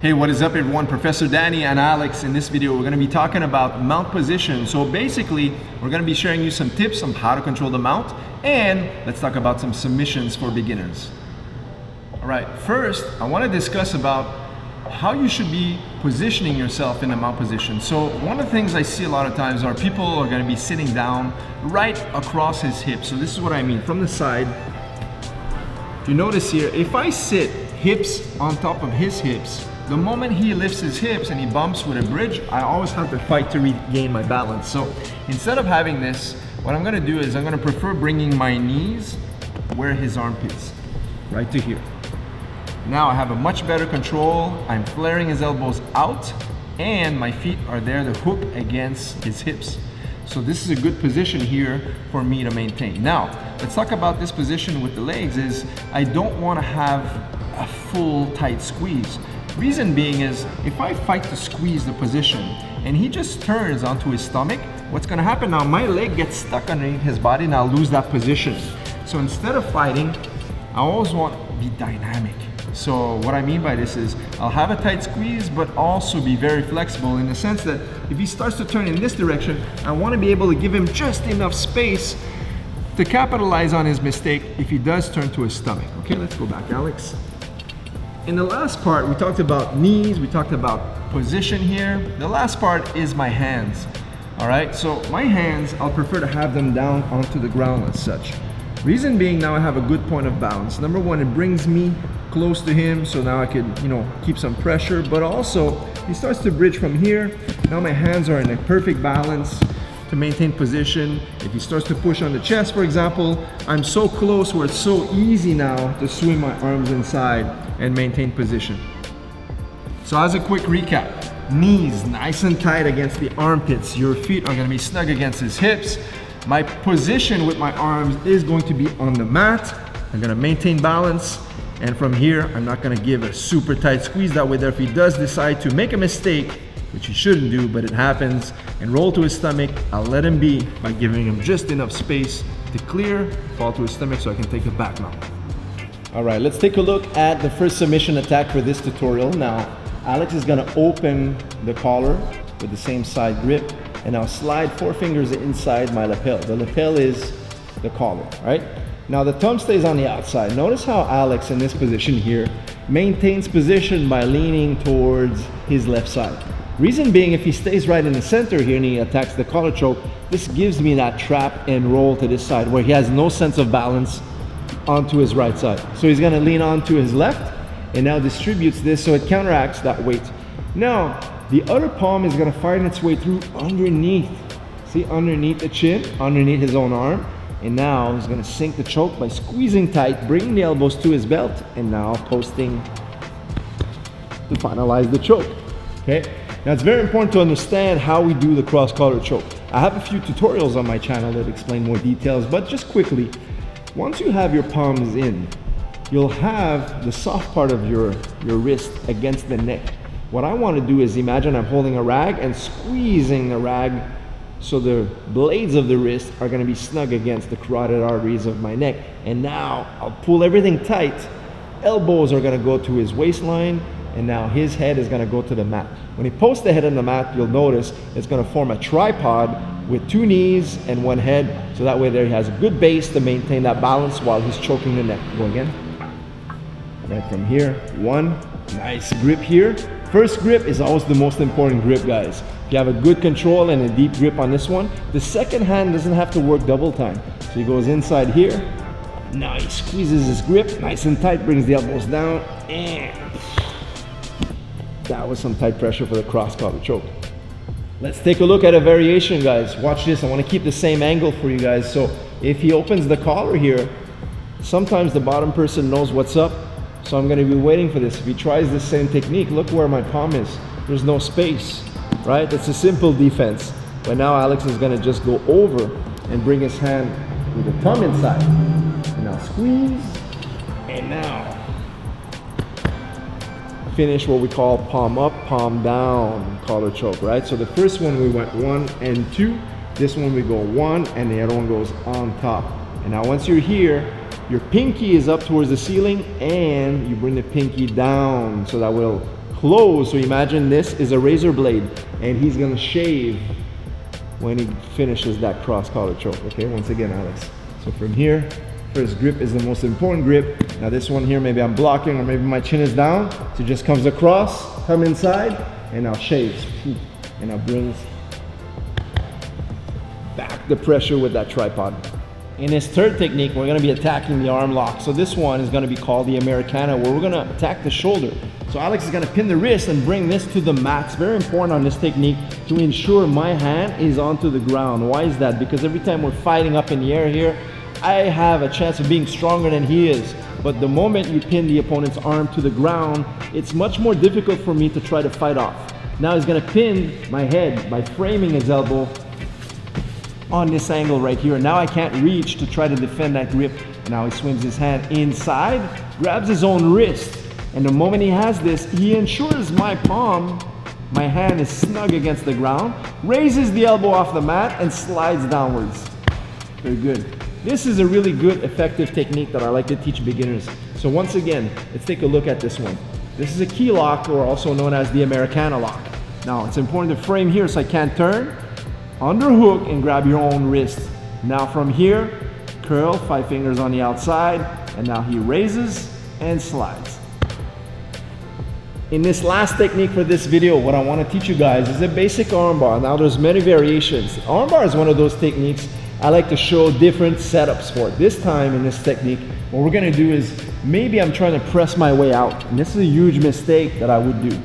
Hey, what is up everyone? Professor Danny and Alex. In this video, we're going to be talking about mount position. So basically, we're going to be sharing you some tips on how to control the mount, and let's talk about some submissions for beginners. All right, first, I want to discuss about how you should be positioning yourself in the mount position. So one of the things I see a lot of times are people are going to be sitting down right across his hips. So this is what I mean. From the side, if you notice here, if I sit hips on top of his hips, the moment he lifts his hips and he bumps with a bridge, I always have to fight to regain my balance. So instead of having this, what I'm gonna do is I'm gonna prefer bringing my knees where his armpits, right to here. Now I have a much better control. I'm flaring his elbows out and my feet are there to hook against his hips. So this is a good position here for me to maintain. Now, let's talk about this position with the legs. Is I don't wanna have a full tight squeeze. Reason being is, if I fight to squeeze the position and he just turns onto his stomach, what's gonna happen now, my leg gets stuck underneath his body and I'll lose that position. So instead of fighting, I always want to be dynamic. So what I mean by this is, I'll have a tight squeeze, but also be very flexible in the sense that if he starts to turn in this direction, I want to be able to give him just enough space to capitalize on his mistake if he does turn to his stomach. Okay, let's go back, Alex. In the last part, we talked about knees, we talked about position here. The last part is my hands. All right, so my hands, I'll prefer to have them down onto the ground as such. Reason being, now I have a good point of balance. Number one, it brings me close to him, so now I could, keep some pressure, but also he starts to bridge from here. Now my hands are in a perfect balance to maintain position. If he starts to push on the chest, for example, I'm so close where it's so easy now to swing my arms inside and maintain position. So as a quick recap, knees nice and tight against the armpits. Your feet are gonna be snug against his hips. My position with my arms is going to be on the mat. I'm gonna maintain balance. And from here, I'm not gonna give a super tight squeeze. That way there, if he does decide to make a mistake, which he shouldn't do, but it happens, and roll to his stomach, I'll let him be by giving him just enough space to clear, fall to his stomach so I can take the back mount. All right, let's take a look at the first submission attack for this tutorial. Now, Alex is gonna open the collar with the same side grip, and I'll slide 4 fingers inside my lapel. The lapel is the collar, right? Now the thumb stays on the outside. Notice how Alex in this position here maintains position by leaning towards his left side. Reason being, if he stays right in the center here and he attacks the collar choke, this gives me that trap and roll to this side where he has no sense of balance onto his right side. So he's gonna lean onto his left and now distributes this so it counteracts that weight. Now, the other palm is gonna find its way through underneath. See, underneath the chin, underneath his own arm. And now he's gonna sink the choke by squeezing tight, bringing the elbows to his belt, and now posting to finalize the choke, okay? Now it's very important to understand how we do the cross collar choke. I have a few tutorials on my channel that explain more details, but just quickly, once you have your palms in, you'll have the soft part of your wrist against the neck. What I want to do is imagine I'm holding a rag and squeezing the rag so the blades of the wrist are going to be snug against the carotid arteries of my neck. And now I'll pull everything tight. Elbows are going to go to his waistline, and now his head is going to go to the mat. When he posts the head on the mat, you'll notice it's going to form a tripod with 2 knees and 1 head, so that way there he has a good base to maintain that balance while he's choking the neck. Go again. Right from here, 1, nice grip here. First grip is always the most important grip, guys. If you have a good control and a deep grip on this one, the second hand doesn't have to work double time. So he goes inside here. Now he squeezes his grip nice and tight, brings the elbows down, and that was some tight pressure for the cross collar choke. Let's take a look at a variation, guys. Watch this. I want to keep the same angle for you guys. So if he opens the collar here, sometimes the bottom person knows what's up. So I'm going to be waiting for this. If he tries the same technique, look where my palm is. There's no space, right? It's a simple defense. But now Alex is going to just go over and bring his hand with the thumb inside. And now squeeze. And now finish what we call palm up, palm down collar choke, right? So the first one we went 1 and 2. This one we go 1 and the other one goes on top. And now once you're here, your pinky is up towards the ceiling and you bring the pinky down so that will close. So imagine this is a razor blade and he's gonna shave when he finishes that cross collar choke. Okay, once again, Alex. So from here, first grip is the most important grip. Now this one here, maybe I'm blocking or maybe my chin is down. So it just comes across, come inside, and now shaves. And now brings back the pressure with that tripod. In this third technique, we're gonna be attacking the arm lock. So this one is gonna be called the Americana, where we're gonna attack the shoulder. So Alex is gonna pin the wrist and bring this to the mat. It's very important on this technique to ensure my hand is onto the ground. Why is that? Because every time we're fighting up in the air here, I have a chance of being stronger than he is. But the moment you pin the opponent's arm to the ground, it's much more difficult for me to try to fight off. Now he's gonna pin my head by framing his elbow on this angle right here. Now I can't reach to try to defend that grip. Now he swims his hand inside, grabs his own wrist, and the moment he has this, he ensures my palm, my hand is snug against the ground, raises the elbow off the mat, and slides downwards. Very good. This is a really good, effective technique that I like to teach beginners. So once again, let's take a look at this one. This is a key lock, or also known as the Americana lock. Now it's important to frame here so I can't turn. Underhook and grab your own wrist. Now from here, curl, 5 fingers on the outside, and now he raises and slides. In this last technique for this video, what I want to teach you guys is a basic armbar. Now there's many variations. Armbar is one of those techniques I like to show different setups for. This time in this technique, what we're going to do is maybe I'm trying to press my way out. And this is a huge mistake that I would do.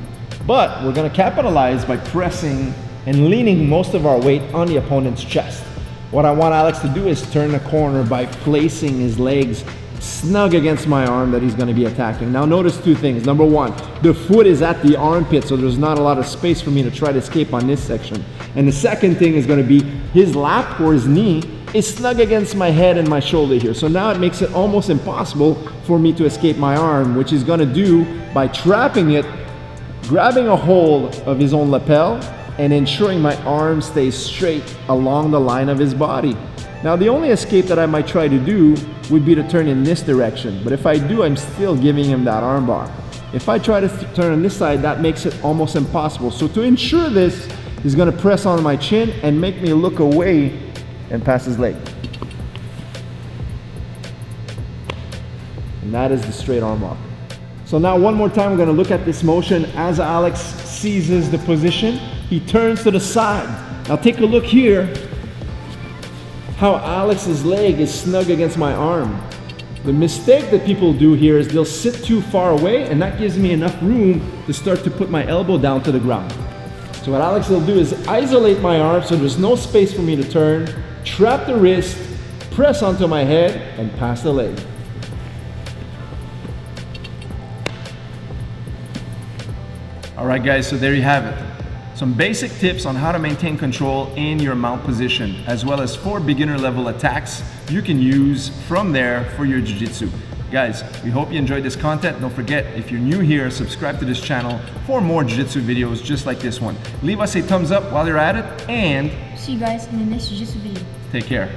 But we're going to capitalize by pressing and leaning most of our weight on the opponent's chest. What I want Alex to do is turn the corner by placing his legs snug against my arm that he's going to be attacking. Now notice 2 things. Number 1, the foot is at the armpit, so there's not a lot of space for me to try to escape on this section. And the second thing is going to be his lap or his knee is snug against my head and my shoulder here. So now it makes it almost impossible for me to escape my arm, which he's going to do by trapping it, grabbing a hold of his own lapel, and ensuring my arm stays straight along the line of his body. Now the only escape that I might try to do would be to turn in this direction, but if I do, I'm still giving him that arm bar. If I try to turn on this side, that makes it almost impossible. So to ensure this, he's gonna press on my chin and make me look away and pass his leg. And that is the straight arm bar. So now one more time, we're gonna look at this motion as Alex seizes the position. He turns to the side. Now take a look here how Alex's leg is snug against my arm. The mistake that people do here is they'll sit too far away, and that gives me enough room to start to put my elbow down to the ground. So what Alex will do is isolate my arm so there's no space for me to turn, trap the wrist, press onto my head, and pass the leg. All right guys, so there you have it. Some basic tips on how to maintain control in your mount position, as well as 4 beginner level attacks you can use from there for your jiu-jitsu. Guys, we hope you enjoyed this content. Don't forget, if you're new here, subscribe to this channel for more jiu-jitsu videos just like this one. Leave us a thumbs up while you're at it, and see you guys in the next jiu-jitsu video. Take care.